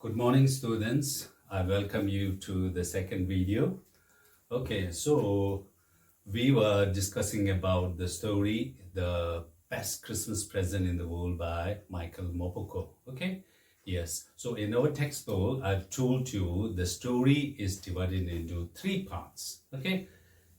Good morning, students. I welcome you to the second video. Okay, so we were discussing about the story, The Best Christmas Present in the World by Michael Morpurgo. Okay, yes. So in our textbook, I've told you the story is divided into three parts. Okay,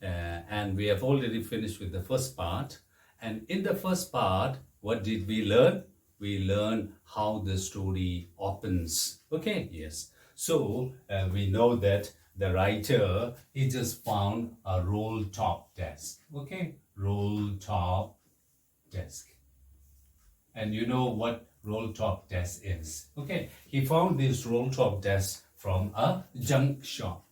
and we have already finished with the first part. And in the first part, what did we learn? We learn how the story opens. Okay, yes. So we know that the writer, he just found a roll top desk. Okay, roll top desk. And you know what roll top desk is. Okay, he found this roll top desk from a junk shop.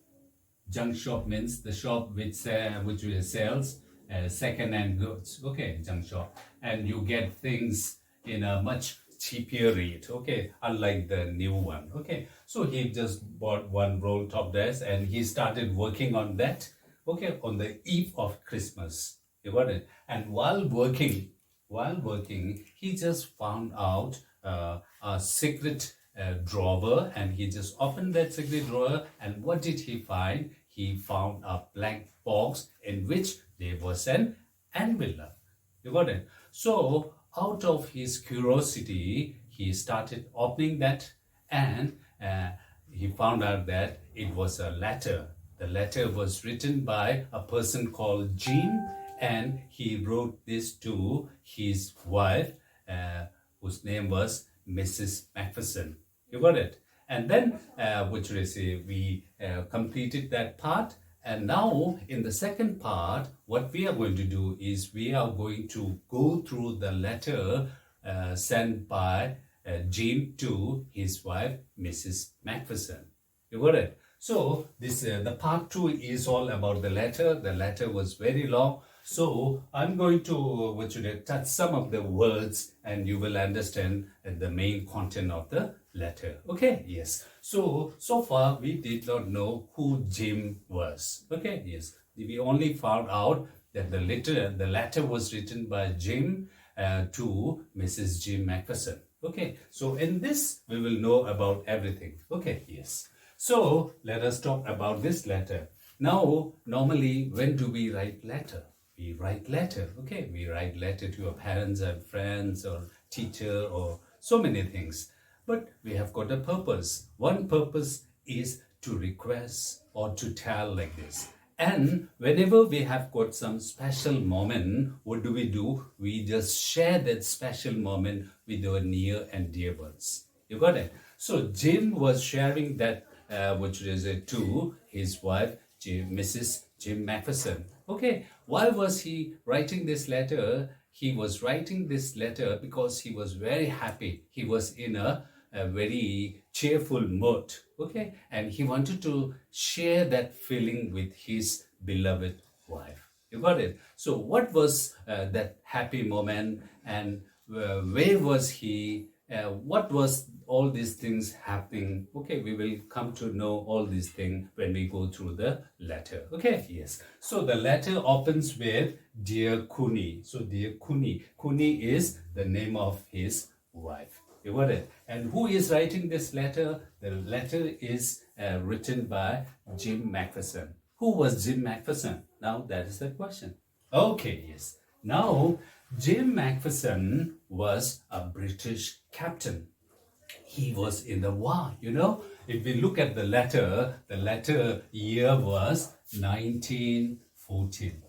Junk shop means the shop which sells second-hand goods. Okay, junk shop, and you get things in a much cheaper rate. Okay, unlike the new one. Okay, so he just bought one roll top desk and he started working on that. Okay, on the eve of Christmas. You got it. And while working, he just found out a secret drawer, and he just opened that secret drawer, and what did he find? He found a blank box in which there was an envelope. You got it? So out of his curiosity, he started opening that, and he found out that it was a letter. The letter was written by a person called Jim, and he wrote this to his wife, whose name was Mrs. Macpherson. You got it? And then, we completed that part. And now, in the second part, what we are going to do is we are going to go through the letter sent by Jim to his wife, Mrs. Macpherson. You got it? So, this the part 2 is all about the letter. The letter was very long. So, I'm going to touch some of the words, and you will understand the main content of the letter. Okay, yes. So far we did not know who Jim was. Okay, yes. We only found out that the letter was written by Jim to Mrs. Jim Macpherson. Okay, so in this we will know about everything. Okay, yes. So let us talk about this letter. Now, normally, when do we write letter? We write letter. Okay, we write letter to our parents and friends or teacher or so many things. But we have got a purpose. One purpose is to request or to tell like this. And whenever we have got some special moment, what do? We just share that special moment with our near and dear ones. You got it? So Jim was sharing that, to his wife, Mrs. Jim Macpherson. Okay, why was he writing this letter? He was writing this letter because he was very happy. He was in a very cheerful mood. Okay, and he wanted to share that feeling with his beloved wife. You got it? So what was that happy moment, and where was he? What was all these things happening? Okay, we will come to know all these things when we go through the letter. Okay, yes. So the letter opens with Dear Kuni. So Dear Kuni. Kuni is the name of his wife. You got it? And who is writing this letter? The letter is written by Jim Macpherson. Who was Jim Macpherson? Now that is the question. Okay, yes. Now, Jim Macpherson was a British captain. He was in the war, you know. If we look at the letter year was 1914.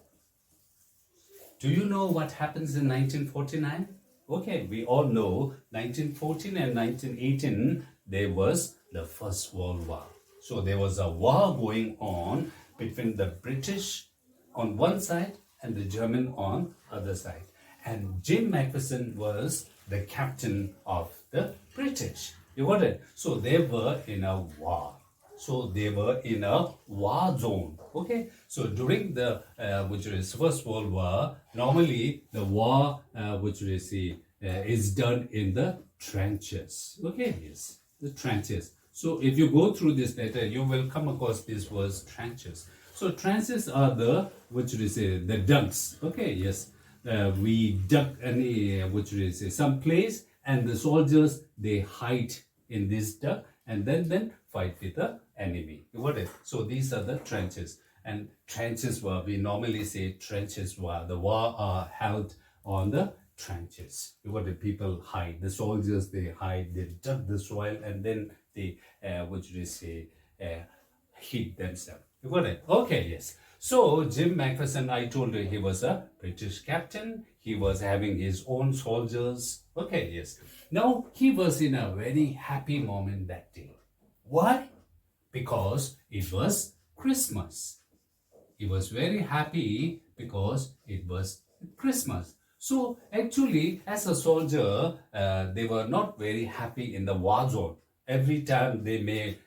Do you know what happens in 1949? Okay, we all know 1914 and 1918, there was the First World War. So there was a war going on between the British on one side and the German on other side. And Jim Macpherson was the captain of the British. You got it? So they were in a war. So they were in a war zone. Okay. So during the First World War, normally the war is done in the trenches. Okay. Yes, the trenches. So if you go through this letter, you will come across this word trenches. So trenches are the the dunks. Okay. Yes. We dug any some place, and the soldiers, they hide in this duck and then fight with the enemy. You got it? So these are the trenches. And trenches were, we normally say trenches were, the war are held on the trenches. You got it? People hide. The soldiers, they hide, they dug the soil and then they, hid themselves. You got it? Okay, yes. So Jim McPherson, I told you he was a British captain. He was having his own soldiers. Okay, yes. Now he was in a very happy moment that day. Why? Because it was Christmas. He was very happy because it was Christmas. So actually, as a soldier, they were not very happy in the war zone. Every time they may,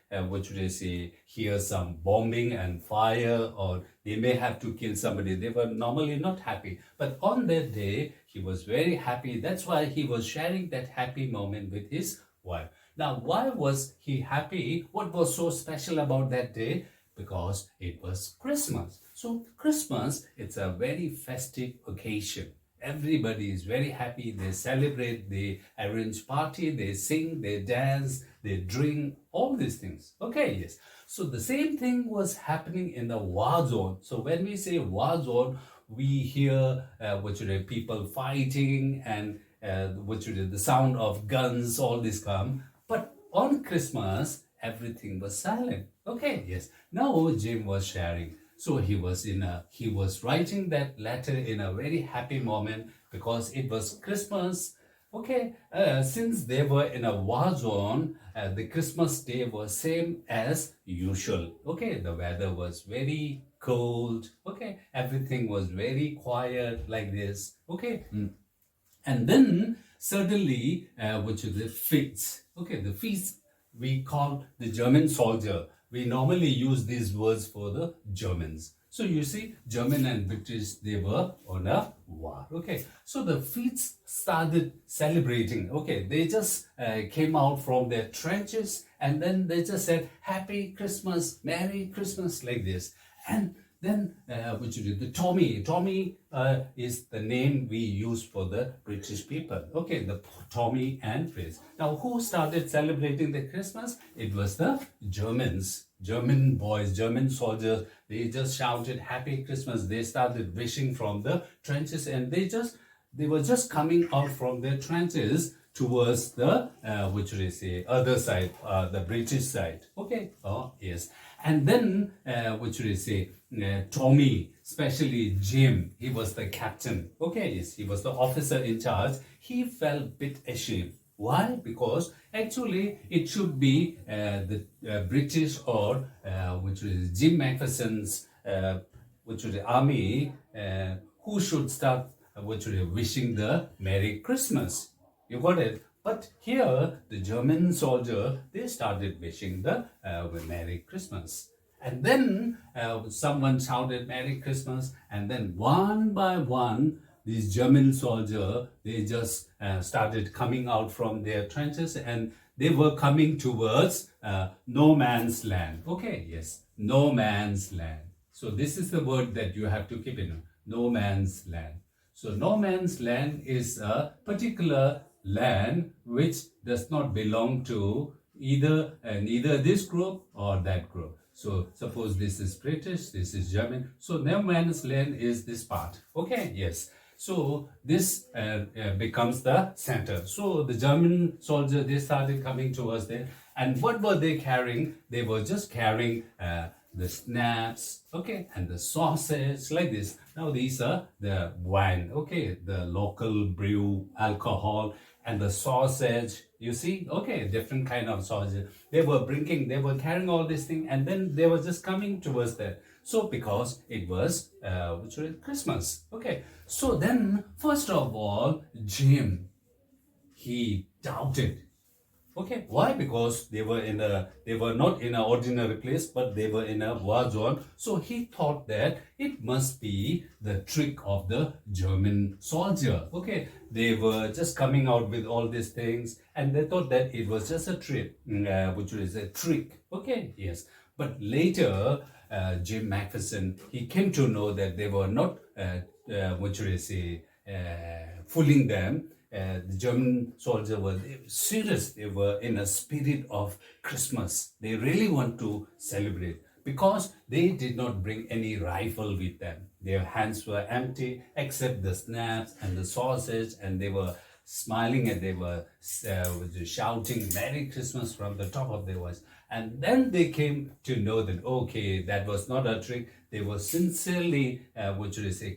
hear some bombing and fire, or they may have to kill somebody. They were normally not happy. But on that day, he was very happy. That's why he was sharing that happy moment with his wife. Now, why was he happy? What was so special about that day? Because it was Christmas. So Christmas, it's a very festive occasion. Everybody is very happy. They celebrate, they arrange party, they sing, they dance, they drink, all these things. Okay, yes. So the same thing was happening in the war zone. So when we say war zone, we hear people fighting and the sound of guns, all this come. But on Christmas, everything was silent. Okay, yes. Now Jim was sharing. So he was writing that letter in a very happy moment because it was Christmas. Okay, since they were in a war zone, the Christmas day was same as usual. Okay, the weather was very cold. Okay, everything was very quiet like this. Okay, and then suddenly, which is the feast. Okay, the feast we call the German soldier. We normally use these words for the Germans. So you see, German and British, they were on a war. Okay, so the Feets started celebrating. Okay, they just came out from their trenches and then they just said, Happy Christmas, Merry Christmas, like this. And then, the Tommy is the name we use for the British people. Okay, the Tommy and Fritz. Now, who started celebrating the Christmas? It was the Germans. German boys, German soldiers, they just shouted Happy Christmas. They started wishing from the trenches and they were just coming out from their trenches towards the, other side, the British side. Okay, oh, yes. And then, Tommy, especially Jim, he was the captain. Okay, yes, he was the officer in charge. He felt a bit ashamed. Why? Because actually it should be the British or Jim McPherson's army who should start wishing the Merry Christmas. You got it? But here, the German soldier, they started wishing the Merry Christmas. And then someone shouted Merry Christmas. And then one by one, these German soldiers, they just started coming out from their trenches and they were coming towards no man's land. Okay, yes, no man's land. So this is the word that you have to keep in mind, no man's land. So no man's land is a particular land which does not belong to either this group or that group. So suppose this is British, this is German. So no man's land is this part. Okay, yes. So this becomes the center. So the German soldiers, they started coming towards there. And what were they carrying? They were just carrying the snaps, okay, and the sausage, like this. Now these are the wine, okay, the local brew alcohol and the sausage, you see, okay, different kind of sausage. They were carrying all this thing and then they were just coming towards there. So because it was Christmas, okay. So then, first of all, Jim, he doubted. Okay, why? Because they were not in an ordinary place, but they were in a war zone. So he thought that it must be the trick of the German soldier. Okay, they were just coming out with all these things, and they thought that it was just a trick, which is a trick. Okay, yes. But later, Jim McPherson, he came to know that they were not, fooling them. the German soldiers were serious. They were in a spirit of Christmas. They really want to celebrate because they did not bring any rifle with them. Their hands were empty except the snaps and the sausage, and they were smiling and they were shouting Merry Christmas from the top of their voice. And then they came to know that, okay, that was not a trick. They were sincerely,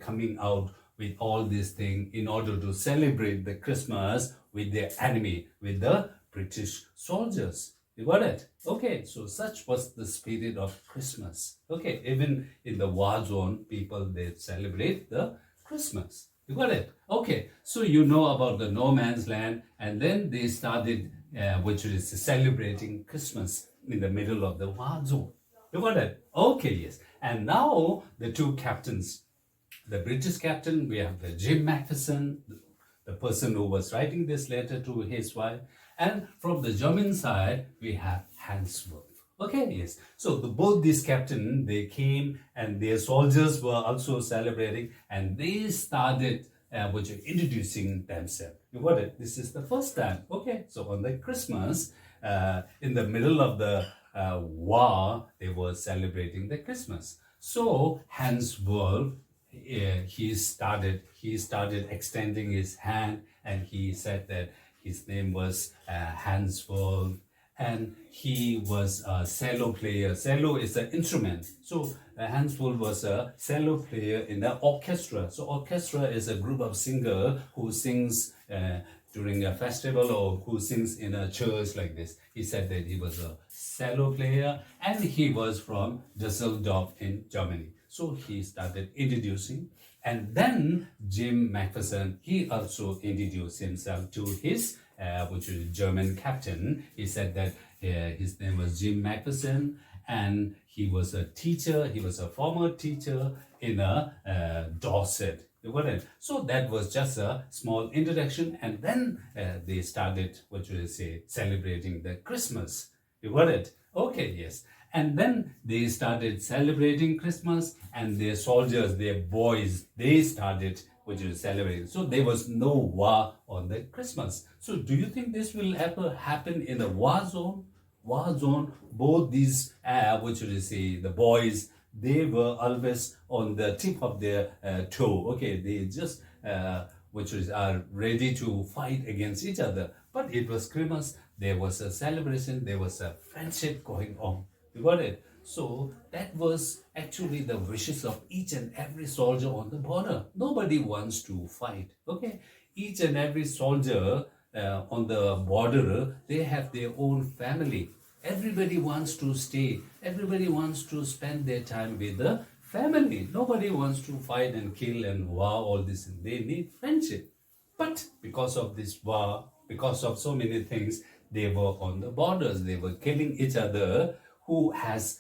coming out with all these things in order to celebrate the Christmas with their enemy, with the British soldiers. You got it? Okay, so such was the spirit of Christmas. Okay, even in the war zone, people, they celebrate the Christmas. You got it? Okay, so you know about the no man's land, and then they started, celebrating Christmas in the middle of the war zone. You got it? Okay, yes. And now the two captains, the British captain, we have the Jim Macpherson, the person who was writing this letter to his wife, and from the German side, we have Hans Wolf. Okay, yes. So both these captain, they came and their soldiers were also celebrating, and they started introducing themselves. You got it? This is the first time. Okay, so on the Christmas, in the middle of the war, they were celebrating the Christmas. So Hans Wolf, he started extending his hand, and he said that his name was Hans Wolf, and he was a cello player. Cello is an instrument. So Hans Wolf was a cello player in the orchestra. So orchestra is a group of singers who sings during a festival or who sings in a church like this. He said that he was a cello player and he was from Düsseldorf in Germany. So he started introducing, and then Jim Macpherson, he also introduced himself to his which is German captain. He said that his name was Jim Macpherson, and he was a teacher. He was a former teacher in a Dorset. You got it? So that was just a small introduction, and then they started celebrating the Christmas. You got it? Okay, yes. And then they started celebrating Christmas, and their soldiers, their boys, they started celebrating. So there was no war on the Christmas. So do you think this will ever happen in a war zone? War zone, both these, the boys, they were always on the tip of their toe. Okay, they just, are ready to fight against each other. But it was Christmas, there was a celebration, there was a friendship going on. You got it? So that was actually the wishes of each and every soldier on the border. Nobody wants to fight. Okay, each and every soldier on the border, they have their own family. Everybody wants to stay. Everybody wants to spend their time with the family. Nobody wants to fight and kill and war, all this. They need friendship. But because of this war, because of so many things, they were on the borders. They were killing each other. Who has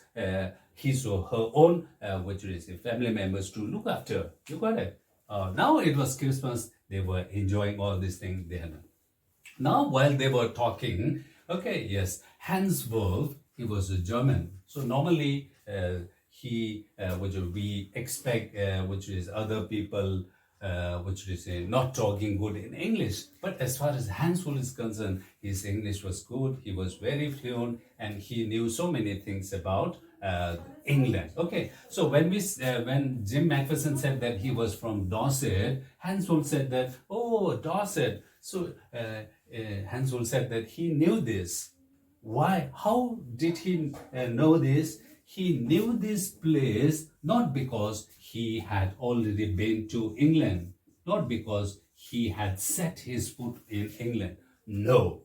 his or her own, family members to look after. You got it? Now it was Christmas. They were enjoying all these things. They had. Now while they were talking, okay, yes, Hans Wolf, he was a German. So normally we expect, other people, not talking good in English. But as far as Hans Wolf is concerned, his English was good. He was very fluent, and he knew so many things about England. Okay, so when Jim Macpherson said that he was from Dorset, Hans Wolf said that, oh, Dorset. So Hans Wolf said that he knew this. Why? How did he know this? He knew this place not because he had already been to England, not because he had set his foot in England. No.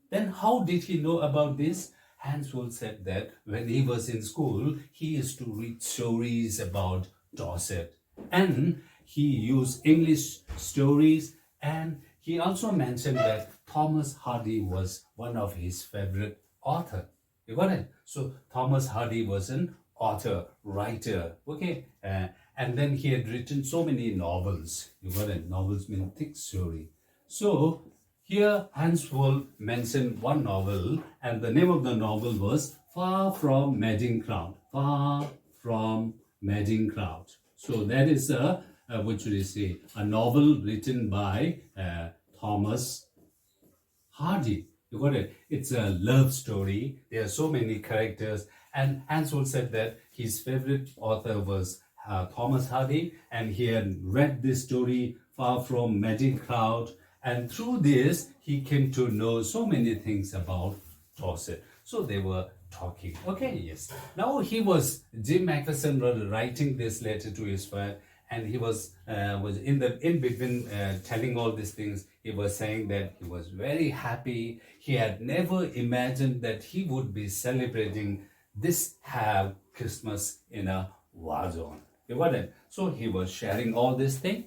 Then how did he know about this? Hans Wolf said that when he was in school, he used to read stories about Dorset. And he used English stories, and he also mentioned that Thomas Hardy was one of his favorite authors. You got it? So Thomas Hardy was an author, writer, okay? And then he had written so many novels. You got it? Novels mean thick story. So here Hans Wolf mentioned one novel, and the name of the novel was Far From Madding Crowd. Far From Madding Crowd. So that is a novel written by Thomas Hardy. You got it? It's a love story. There are so many characters. And Hansel said that his favorite author was Thomas Hardy, and he had read this story far from magic cloud. And through this, he came to know so many things about Dorset. So they were talking. Okay, yes. Now Jim Macpherson was writing this letter to his friend, and he was in between telling all these things. He was saying that he was very happy. He had never imagined that he would be celebrating this Christmas in a war zone. You got it? So he was sharing all this thing.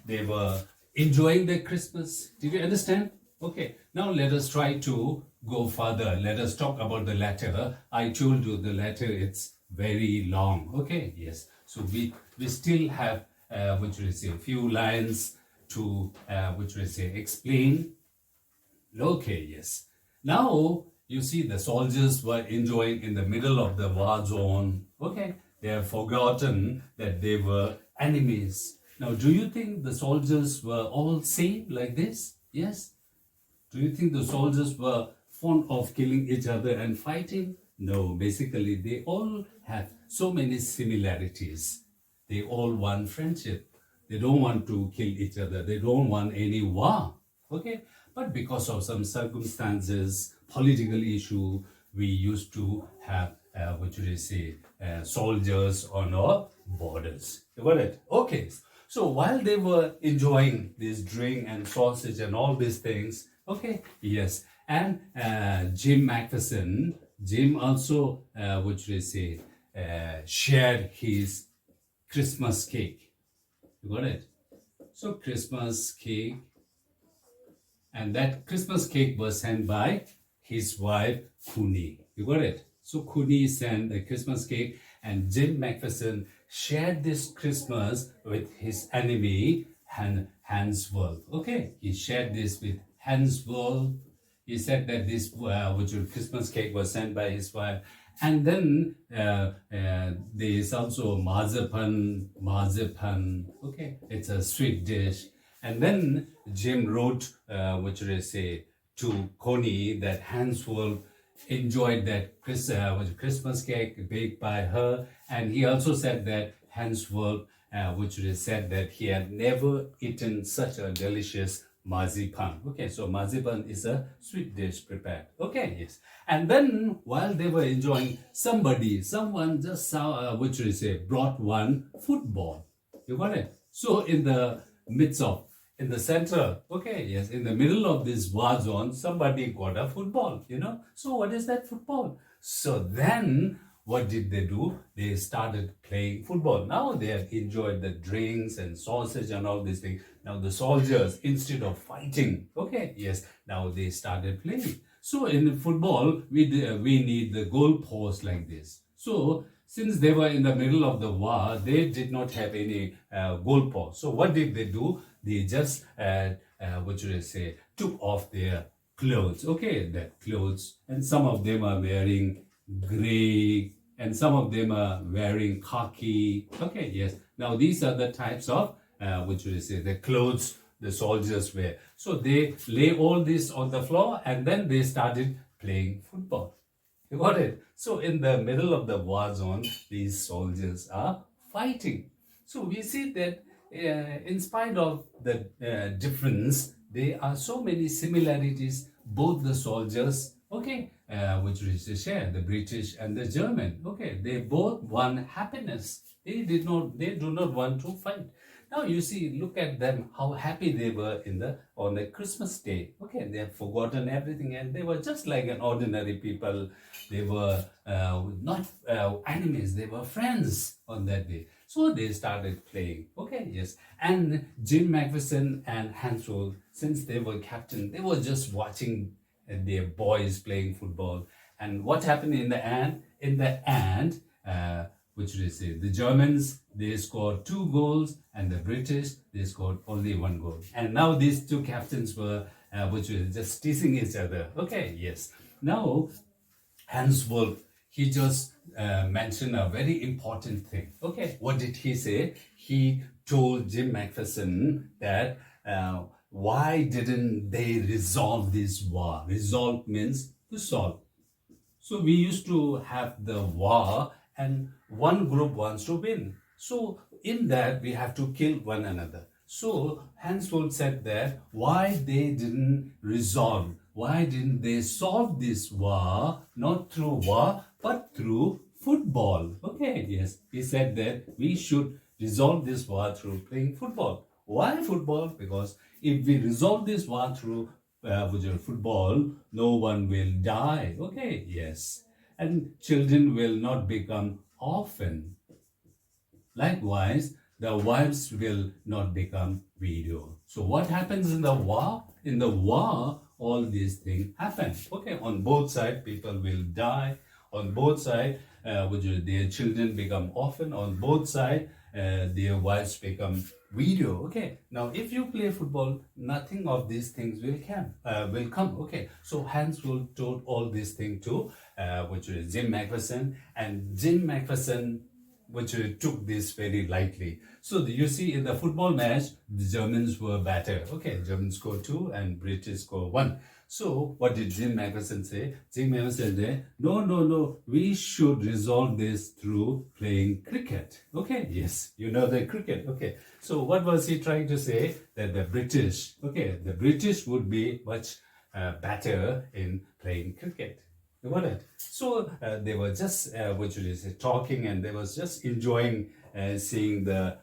They were enjoying their Christmas. Did you understand? Okay. Now let us try to go further. Let us talk about the letter. I told you the letter, it's very long. Okay. Yes. So we still have a few lines to explain. Okay. Yes. Now you see the soldiers were enjoying in the middle of the war zone. Okay. They have forgotten that they were enemies. Now, do you think the soldiers were all same like this? Yes? Do you think the soldiers were fond of killing each other and fighting? No, basically they all have so many similarities. They all want friendship. They don't want to kill each other. They don't want any war. Okay? But because of some circumstances, political issue, we used to have soldiers on our borders. You got it? Okay. So while they were enjoying this drink and sausage and all these things, okay, yes, and Jim Macpherson, Jim also, shared his Christmas cake. You got it? So Christmas cake, and that Christmas cake was sent by his wife, Cooney. You got it? So Cooney sent the Christmas cake, and Jim Macpherson shared this Christmas with his enemy, Hans Wolf. Okay, he shared this with Hans Wolf. He said that this Christmas cake was sent by his wife. And then there is also marzipan. Okay, it's a sweet dish. And then Jim wrote, to Connie that Hans Wolf enjoyed that Christmas cake baked by her, and he also said that Hans Wolf, said that he had never eaten such a delicious marzipan. Okay, so marzipan is a sweet dish prepared. Okay, yes. And then while they were enjoying, someone just brought one football. You got it? So in the center, okay, yes, in the middle of this war zone, somebody got a football, So what is that football? So then what did they do? They started playing football. Now they have enjoyed the drinks and sausage and all these things. Now the soldiers, instead of fighting, okay, yes, now they started playing. So in football, we need the goal post like this. So since they were in the middle of the war, they did not have any goal post. So what did they do? They just, took off their clothes. Okay, their clothes. And some of them are wearing gray, and some of them are wearing khaki. Okay, yes. Now these are the types of, the clothes the soldiers wear. So they lay all this on the floor, and then they started playing football. You got it? So in the middle of the war zone, these soldiers are fighting. So we see that in spite of the difference, there are so many similarities, both the soldiers, okay, share, the British and the German, okay, they both want happiness. They do not want to fight. Now you see, look at them, how happy they were on the Christmas day. Okay, they have forgotten everything, and they were just like an ordinary people. They were not enemies, they were friends on that day. So they started playing. Okay, yes. And Jim Macpherson and Hans Wolf, since they were captain, they were just watching their boys playing football. And what happened in the end? In the end, the Germans, they scored 2 goals, and the British, they scored only 1 goal. And now these two captains were just teasing each other. Okay, yes. Now, Hans Wolf, he just mentioned a very important thing. Okay, what did he say? He told Jim Macpherson that why didn't they resolve this war? Resolve means to solve. So we used to have the war and one group wants to win. So in that we have to kill one another. So Hansford said that why they didn't resolve, why didn't they solve this war, not through war, but through football. Okay, yes. He said that we should resolve this war through playing football. Why football? Because if we resolve this war through football, no one will die. Okay, yes. And children will not become orphan. Likewise, the wives will not become widow. So what happens in the war? In the war, all these things happen. Okay, on both sides, people will die. On both sides, their children become orphan. On both sides, their wives become widow. Okay, now if you play football, nothing of these things will come. Okay, so Hans will told all these things to which is Jim Macpherson, and Jim Macpherson which took this very lightly. So you see in the football match, the Germans were better. Okay, Germans scored 2 and British scored 1. So what did Jim Macpherson say? Jim Macpherson said, no, we should resolve this through playing cricket. Okay, yes, you know the cricket. Okay, so what was he trying to say? That the British would be much better in playing cricket. You got it? So they were just talking, and they was just enjoying seeing the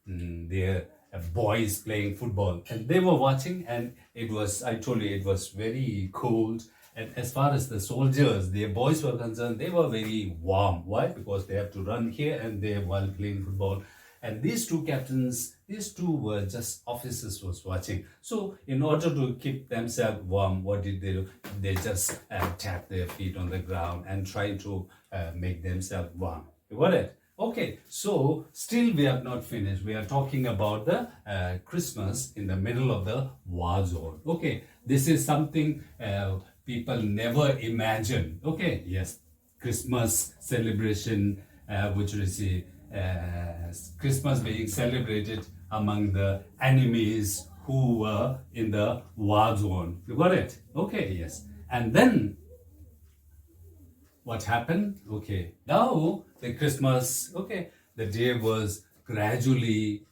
their boys playing football, and they were watching, and I told you it was very cold. And as far as the soldiers, their boys were concerned, they were very warm. Why? Because they have to run here and there while playing football. And these two captains, these two were just officers was watching. So in order to keep themselves warm, what did they do? They just tap their feet on the ground and try to make themselves warm. You got it? Okay, so still we have not finished. We are talking about the Christmas in the middle of the war zone. Okay, this is something people never imagine. Okay, yes, Christmas celebration, Christmas being celebrated among the enemies who were in the war zone. You got it? Okay, yes. And then what happened? Okay, now the Christmas, the day was gradually,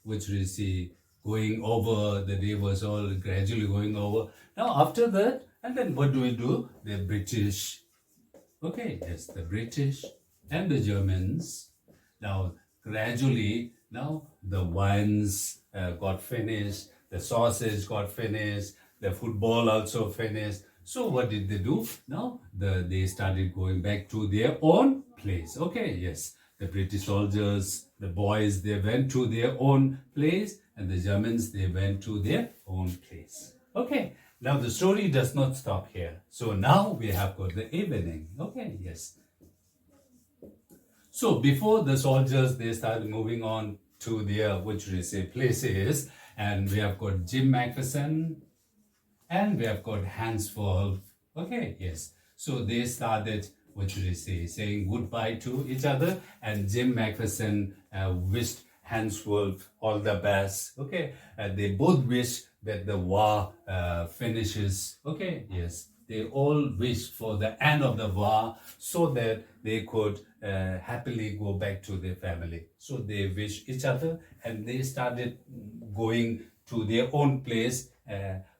going over. The day was all gradually going over. Now after that, and then what do? The British, the British and the Germans. Now gradually, now the wines got finished, the sausage got finished, the football also finished. So what did they do? Now they started going back to their own place. Okay, yes. The British soldiers, the boys, they went to their own place, and the Germans, they went to their own place. Okay, now the story does not stop here. So now we have got the evening. Okay, yes. So before the soldiers, they started moving on to their, places, and we have got Jim Macpherson, and we have got Hans Wolf. Okay, yes. So they started, saying goodbye to each other, and Jim Macpherson wished Hans Wolf all the best. Okay, they both wish that the war finishes. Okay, yes. They all wish for the end of the war so that they could happily go back to their family. So they wish each other, and they started going to their own place,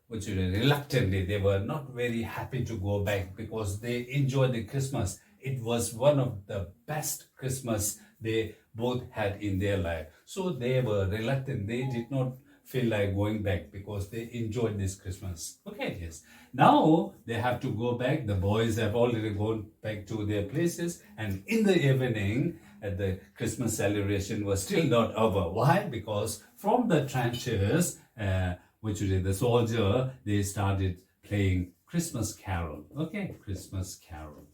reluctantly. They were not very happy to go back because they enjoyed the Christmas. It was one of the best Christmas they both had in their life. So they were reluctant. They did not feel like going back because they enjoyed this Christmas. Okay, yes. Now they have to go back. The boys have already gone back to their places, and in the evening, the Christmas celebration was still not over. Why? Because from the trenches, the soldier, they started playing Christmas Carol. Okay, Christmas Carol.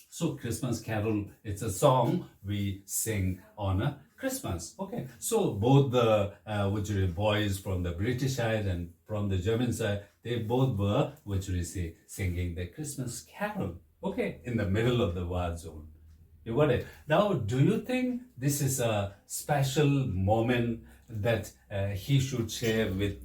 So Christmas Carol, it's a song we sing on a Christmas. Okay, so both the boys from the British side and from the German side, they both were singing the Christmas Carol. Okay, in the middle of the war zone. You got it. Now, do you think this is a special moment that he should share with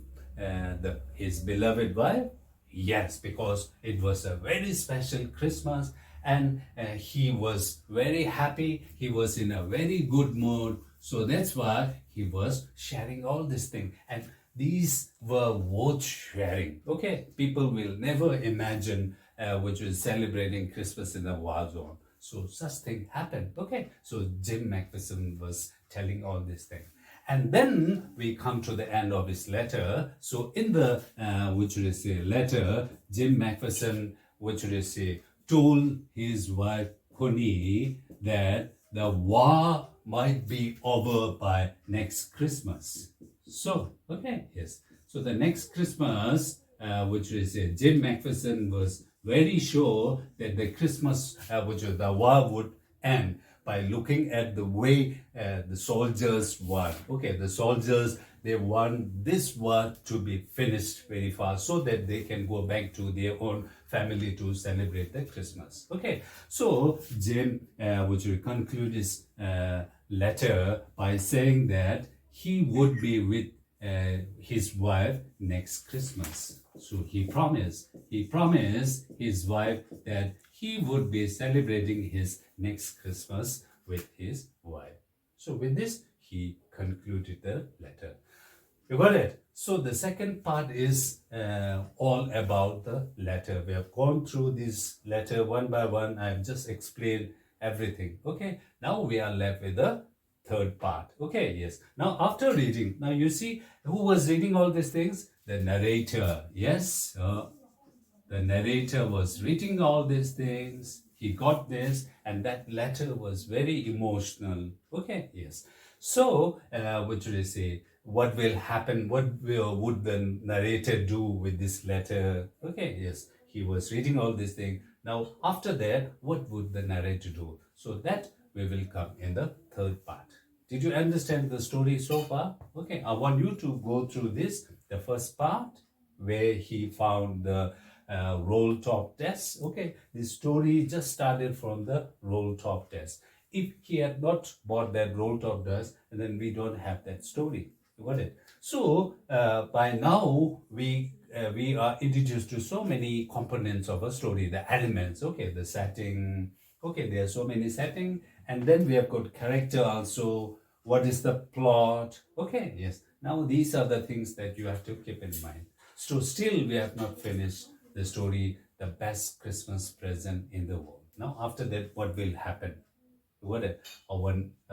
his beloved wife? Yes, because it was a very special Christmas and he was very happy. He was in a very good mood. So that's why he was sharing all this thing. And these were worth sharing. Okay, people will never imagine which was celebrating Christmas in a war zone. So such thing happened. Okay, so Jim Macpherson was telling all this thing. And then we come to the end of his letter. So in the which is a letter, Jim Macpherson, which is a told his wife Connie that the war might be over by next Christmas. So okay, yes. So the next Christmas, which is Jim Macpherson was very sure that the Christmas, which was the war, would end by looking at the way the soldiers won. Okay, the soldiers, they want this war to be finished very fast so that they can go back to their own family to celebrate the Christmas. Okay, so Jim, which will conclude his letter by saying that he would be with his wife next Christmas. So he promised his wife that he would be celebrating his next Christmas with his wife. So with this, he concluded the letter. You got it? So the second part is all about the letter. We have gone through this letter one by one. I have just explained everything. Okay, now we are left with the third part. Okay, yes. Now after reading, now you see who was reading all these things? The narrator. Yes, the narrator was reading all these things. He got this, and that letter was very emotional. Okay, yes. So, what should I say? What will happen? Would the narrator do with this letter? Okay, yes. He was reading all these things. Now, after that, what would the narrator do? So that we will come in the third part. Did you understand the story so far? Okay, I want you to go through this. The first part where he found the roll top test. Okay, this story just started from the roll top test. If he had not bought that roll top test, then we don't have that story. You got it? So by now we are introduced to so many components of a story, the elements. Okay, the setting. Okay, there are so many settings, and then we have got character also. What is the plot? Okay, yes. Now these are the things that you have to keep in mind. So still we have not finished the story, the best Christmas present in the world. Now after that, what will happen? What I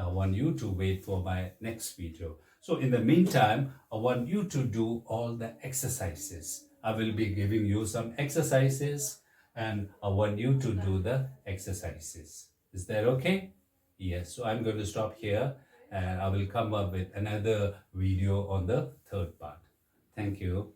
want you to wait for my next video. So in the meantime, I want you to do all the exercises. I will be giving you some exercises and I want you to do the exercises. Is that okay? Yes. So I'm going to stop here and I will come up with another video on the third part. Thank you.